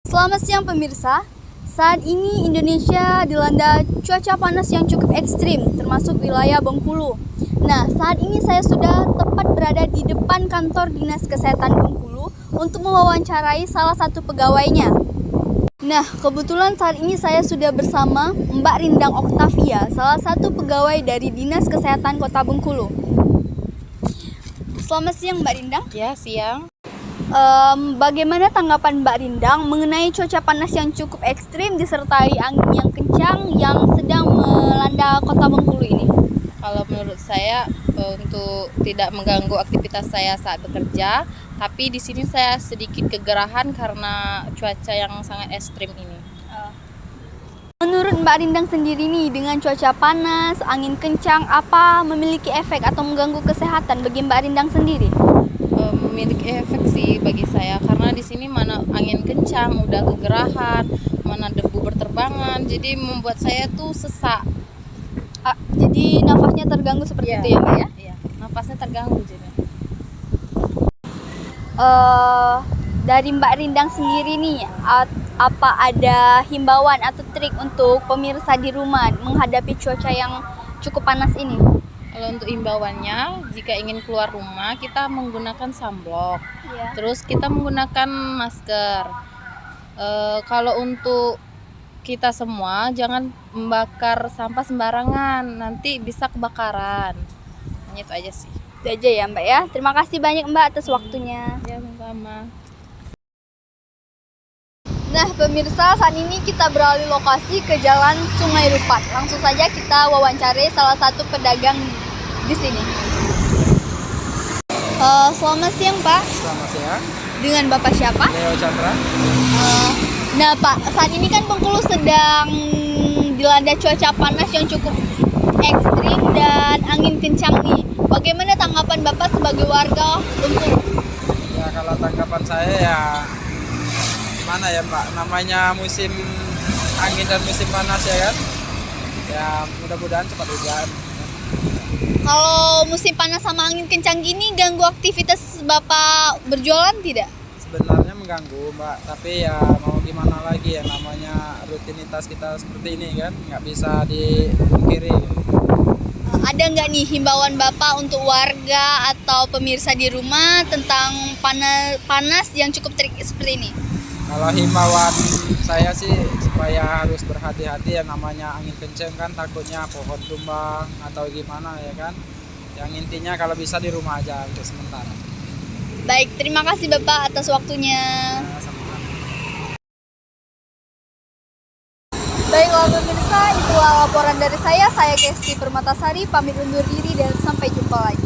Selamat siang pemirsa. Saat ini Indonesia dilanda cuaca panas yang cukup ekstrim, termasuk wilayah Bengkulu. Nah, saat ini saya sudah tepat berada di depan kantor Dinas Kesehatan Bengkulu untuk mewawancarai salah satu pegawainya. Nah, kebetulan saat ini saya sudah bersama Mbak Rindang Oktavia, salah satu pegawai dari Dinas Kesehatan Kota Bengkulu. Selamat siang Mbak Rindang. Ya, siang. Bagaimana tanggapan Mbak Rindang mengenai cuaca panas yang cukup ekstrim disertai angin yang kencang yang sedang melanda Kota Bengkulu ini? Kalau menurut saya untuk tidak mengganggu aktivitas saya saat bekerja, tapi di sini saya sedikit kegerahan karena cuaca yang sangat ekstrim ini. Menurut Mbak Rindang sendiri nih, dengan cuaca panas, angin kencang, apa memiliki efek atau mengganggu kesehatan bagi Mbak Rindang sendiri? Memiliki efek sih bagi saya karena di sini mana angin kencang, udah kegerahan, mana debu berterbangan, jadi membuat saya tuh sesak. Jadi nafasnya terganggu seperti itu ya Mbak ya? Iya, nafasnya terganggu jadi. Dari Mbak Rindang sendiri nih, apa ada himbauan atau trik untuk pemirsa di rumah menghadapi cuaca yang cukup panas ini? Kalau untuk imbauannya, jika ingin keluar rumah kita menggunakan sunblock, terus kita menggunakan masker. Kalau untuk kita semua jangan membakar sampah sembarangan, nanti bisa kebakaran. Hanya itu aja sih. Itu aja ya Mbak ya. Terima kasih banyak Mbak atas waktunya. Ya, sama-sama. Nah pemirsa, saat ini kita beralih lokasi ke Jalan Sungai Rupat. Langsung saja kita wawancari salah satu pedagang di sini. Selamat siang Pak. Selamat siang. Dengan Bapak siapa? Leo Chandra. Nah Pak, saat ini kan Bengkulu sedang dilanda cuaca panas yang cukup ekstrim dan angin kencang nih. Bagaimana tanggapan Bapak sebagai warga Bengkulu? Ya kalau tanggapan saya ya mana ya Mbak, namanya musim angin dan musim panas ya kan. Ya mudah-mudahan cepat hujan. Kalau musim panas sama angin kencang gini ganggu aktivitas Bapak berjualan tidak? Sebenarnya mengganggu Mbak, tapi ya mau gimana lagi ya, namanya rutinitas kita seperti ini kan, nggak bisa dipungkiri. Ada nggak nih himbauan Bapak untuk warga atau pemirsa di rumah tentang panas yang cukup terik seperti ini? Kalau himbauan saya sih supaya harus berhati-hati ya, namanya angin kenceng kan takutnya pohon tumbang atau gimana ya kan. Yang intinya kalau bisa di rumah aja untuk sementara. Baik, terima kasih Bapak atas waktunya. Ya, sama-sama. Baiklah pemirsa, itulah laporan dari saya Kesti Permatasari, pamit undur diri dan sampai jumpa lagi.